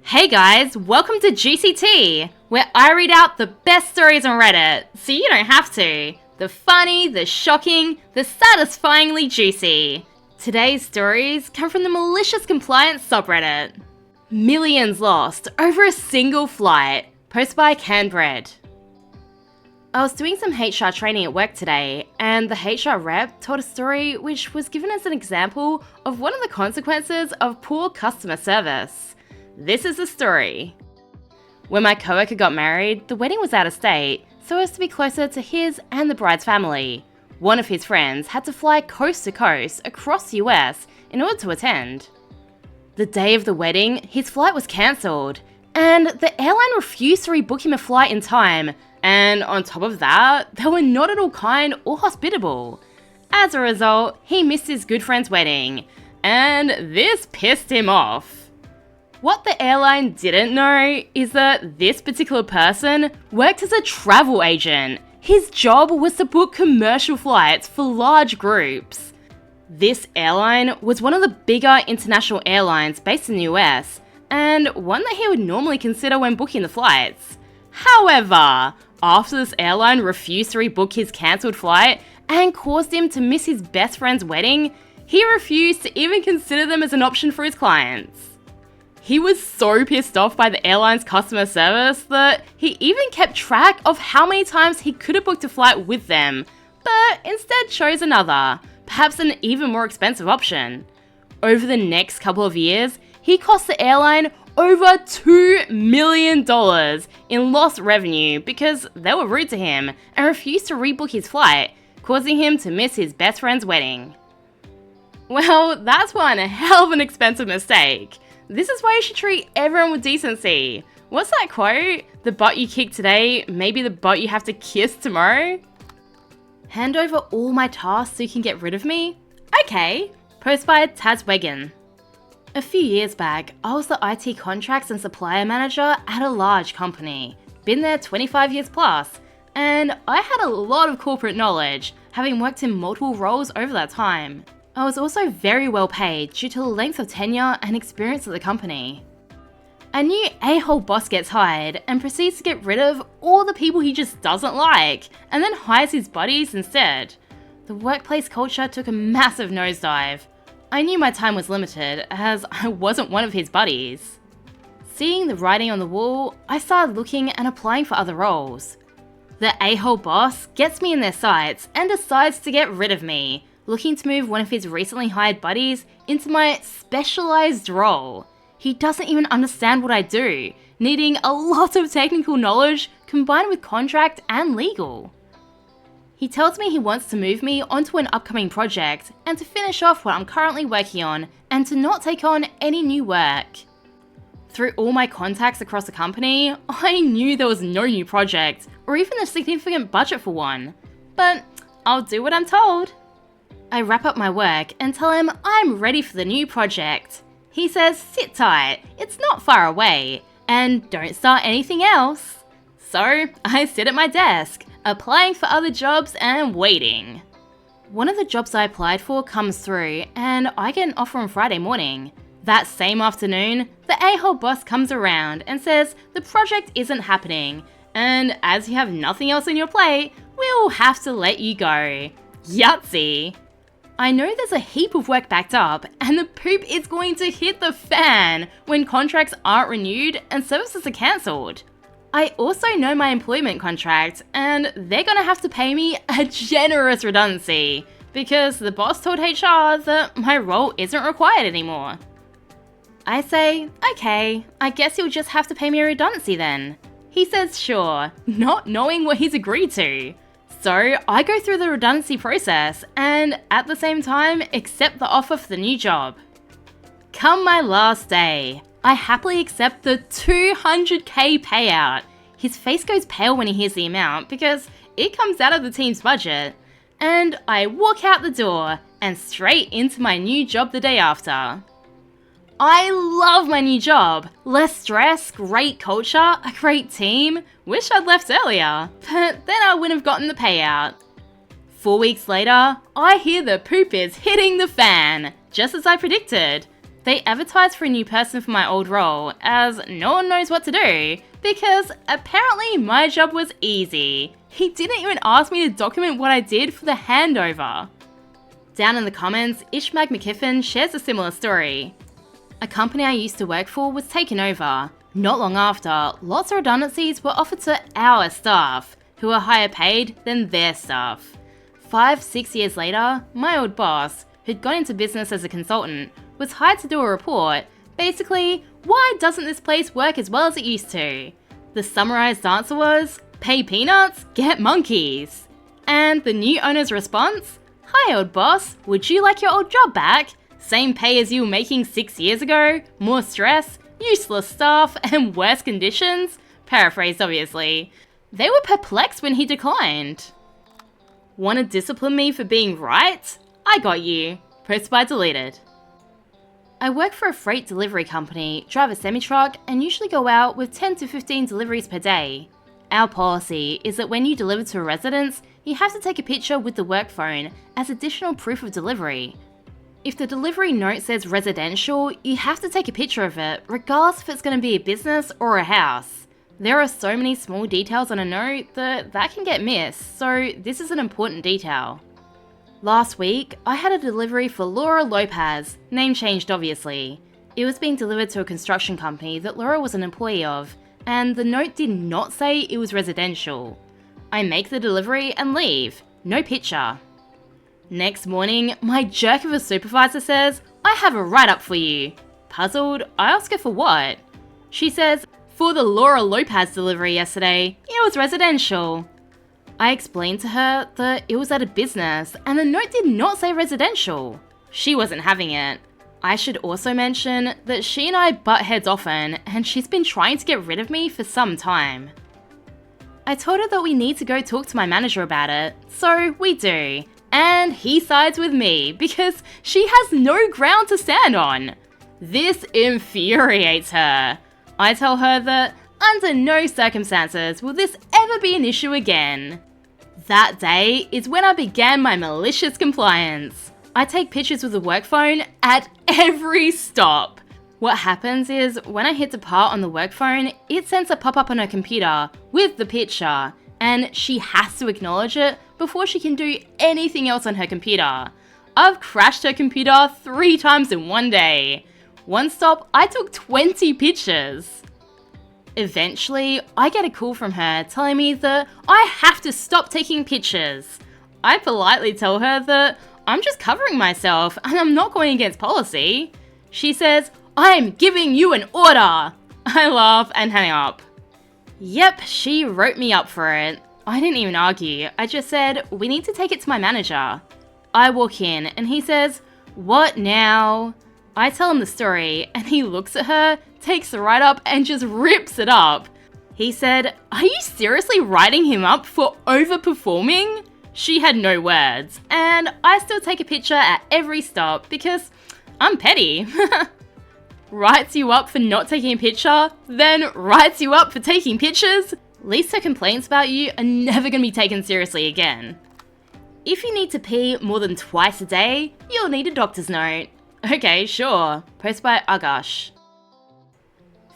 Hey guys, welcome to Juicy Tea, where I read out the best stories on Reddit, so you don't have to. The funny, the shocking, the satisfyingly juicy. Today's stories come from the MaliciousCompliance subreddit. Millions lost over a single flight, posted by Canbread. I was doing some HR training at work today, and the HR rep told a story which was given as an example of one of the consequences of poor customer service. This is the story. When my coworker got married, the wedding was out of state, so as to be closer to his and the bride's family. One of his friends had to fly coast to coast across the US in order to attend. The day of the wedding, his flight was cancelled, and the airline refused to rebook him a flight in time, and on top of that, they were not at all kind or hospitable. As a result, he missed his good friend's wedding, and this pissed him off. What the airline didn't know is that this particular person worked as a travel agent. His job was to book commercial flights for large groups. This airline was one of the bigger international airlines based in the US, and one that he would normally consider when booking the flights. However, after this airline refused to rebook his cancelled flight and caused him to miss his best friend's wedding, he refused to even consider them as an option for his clients. He was so pissed off by the airline's customer service that he even kept track of how many times he could have booked a flight with them, but instead chose another, perhaps an even more expensive option. Over the next couple of years, he cost the airline over $2 million in lost revenue because they were rude to him and refused to rebook his flight, causing him to miss his best friend's wedding. Well, that's one hell of an expensive mistake. This is why you should treat everyone with decency. What's that quote? The butt you kick today, maybe the butt you have to kiss tomorrow? Hand over all my tasks so you can get rid of me? Okay. Post by Tazwegan. A few years back, I was the IT contracts and supplier manager at a large company. Been there 25 years plus, and I had a lot of corporate knowledge, having worked in multiple roles over that time. I was also very well paid due to the length of tenure and experience at the company. A new a-hole boss gets hired and proceeds to get rid of all the people he just doesn't like, and then hires his buddies instead. The workplace culture took a massive nosedive. I knew my time was limited as I wasn't one of his buddies. Seeing the writing on the wall, I started looking and applying for other roles. The a-hole boss gets me in their sights and decides to get rid of me, looking to move one of his recently hired buddies into my specialized role. He doesn't even understand what I do, needing a lot of technical knowledge combined with contract and legal. He tells me he wants to move me onto an upcoming project and to finish off what I'm currently working on and to not take on any new work. Through all my contacts across the company, I knew there was no new project or even a significant budget for one, but I'll do what I'm told. I wrap up my work and tell him I'm ready for the new project. He says sit tight, it's not far away, and don't start anything else. So I sit at my desk, applying for other jobs and waiting. One of the jobs I applied for comes through and I get an offer on Friday morning. That same afternoon, the a-hole boss comes around and says the project isn't happening, and as you have nothing else on your plate, we'll have to let you go. Yahtzee! I know there's a heap of work backed up, and the poop is going to hit the fan when contracts aren't renewed and services are cancelled. I also know my employment contract, and they're gonna have to pay me a generous redundancy because the boss told HR that my role isn't required anymore. I say, okay, I guess you'll just have to pay me a redundancy then. He says sure, not knowing what he's agreed to. So I go through the redundancy process and at the same time accept the offer for the new job. Come my last day, I happily accept the $200k payout. His face goes pale when he hears the amount because it comes out of the team's budget. And I walk out the door and straight into my new job the day after. I love my new job. Less stress, great culture, a great team. Wish I'd left earlier, but then I wouldn't have gotten the payout. 4 weeks later, I hear the poop is hitting the fan, just as I predicted. They advertised for a new person for my old role, as no one knows what to do, because apparently my job was easy. He didn't even ask me to document what I did for the handover. Down in the comments, Ishmag McKiffin shares a similar story. A company I used to work for was taken over. Not long after, lots of redundancies were offered to our staff, who are higher paid than their staff. 5-6 years later, my old boss, who'd gone into business as a consultant, was hired to do a report. Basically, why doesn't this place work as well as it used to? The summarized answer was, pay peanuts, get monkeys. And the new owner's response? Hi old boss, would you like your old job back? Same pay as you were making 6 years ago, more stress, useless staff, and worse conditions? Paraphrased obviously. They were perplexed when he declined. Want to discipline me for being right? I got you. Post by deleted. I work for a freight delivery company, drive a semi-truck, and usually go out with 10 to 15 deliveries per day. Our policy is that when you deliver to a residence, you have to take a picture with the work phone as additional proof of delivery. If the delivery note says residential, you have to take a picture of it, regardless if it's going to be a business or a house. There are so many small details on a note that can get missed, so this is an important detail. Last week, I had a delivery for Laura Lopez, name changed obviously. It was being delivered to a construction company that Laura was an employee of, and the note did not say it was residential. I make the delivery and leave, no picture. Next morning, my jerk of a supervisor says, I have a write-up for you. Puzzled, I ask her for what? She says, for the Laura Lopez delivery yesterday, it was residential. I explained to her that it was at a business and the note did not say residential. She wasn't having it. I should also mention that she and I butt heads often and she's been trying to get rid of me for some time. I told her that we need to go talk to my manager about it, so we do. And he sides with me because she has no ground to stand on. This infuriates her. I tell her that under no circumstances will this ever be an issue again. That day is when I began my malicious compliance. I take pictures with the work phone at every stop. What happens is when I hit depart on the work phone, it sends a pop-up on her computer with the picture, and she has to acknowledge it before she can do anything else on her computer. I've crashed her computer 3 times in one day. One stop, I took 20 pictures. Eventually, I get a call from her telling me that I have to stop taking pictures. I politely tell her that I'm just covering myself and I'm not going against policy. She says, I am giving you an order. I laugh and hang up. Yep, she wrote me up for it. I didn't even argue. I just said, we need to take it to my manager. I walk in and he says, what now? I tell him the story and he looks at her, takes the write-up and just rips it up. He said, are you seriously writing him up for overperforming? She had no words, and I still take a picture at every stop because I'm petty. Writes you up for not taking a picture, then writes you up for taking pictures? At least her complaints about you are never going to be taken seriously again. If you need to pee more than twice a day, you'll need a doctor's note. Okay, sure. Post by Agash.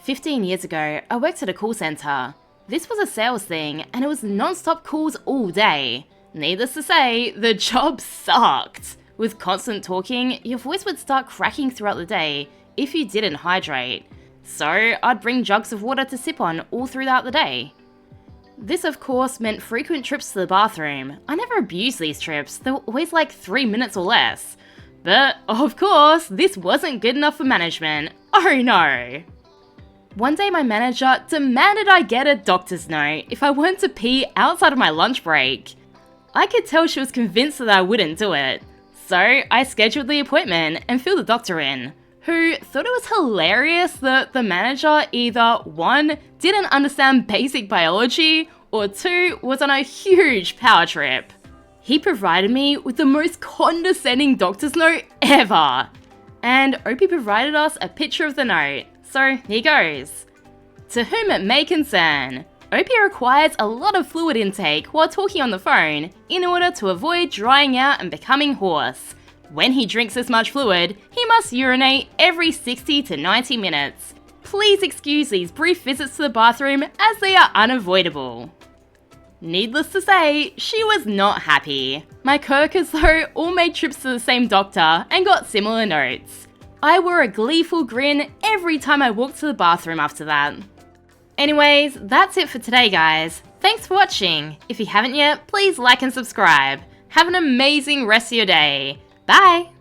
15 years ago, I worked at a call center. This was a sales thing, and it was non-stop calls all day. Needless to say, the job sucked. With constant talking, your voice would start cracking throughout the day if you didn't hydrate. So I'd bring jugs of water to sip on all throughout the day. This of course meant frequent trips to the bathroom. I never abused these trips, they were always like 3 minutes or less. But of course, this wasn't good enough for management. Oh no! One day my manager demanded I get a doctor's note if I weren't to pee outside of my lunch break. I could tell she was convinced that I wouldn't do it. So I scheduled the appointment and filled the doctor in, who thought it was hilarious that the manager either 1, didn't understand basic biology, or 2, was on a huge power trip. He provided me with the most condescending doctor's note ever. And Opie provided us a picture of the note, so here goes. To whom it may concern, Opie requires a lot of fluid intake while talking on the phone in order to avoid drying out and becoming hoarse. When he drinks this much fluid, he must urinate every 60 to 90 minutes. Please excuse these brief visits to the bathroom as they are unavoidable. Needless to say, she was not happy. My coworkers though all made trips to the same doctor and got similar notes. I wore a gleeful grin every time I walked to the bathroom after that. Anyways, that's it for today guys. Thanks for watching. If you haven't yet, please like and subscribe. Have an amazing rest of your day. Bye!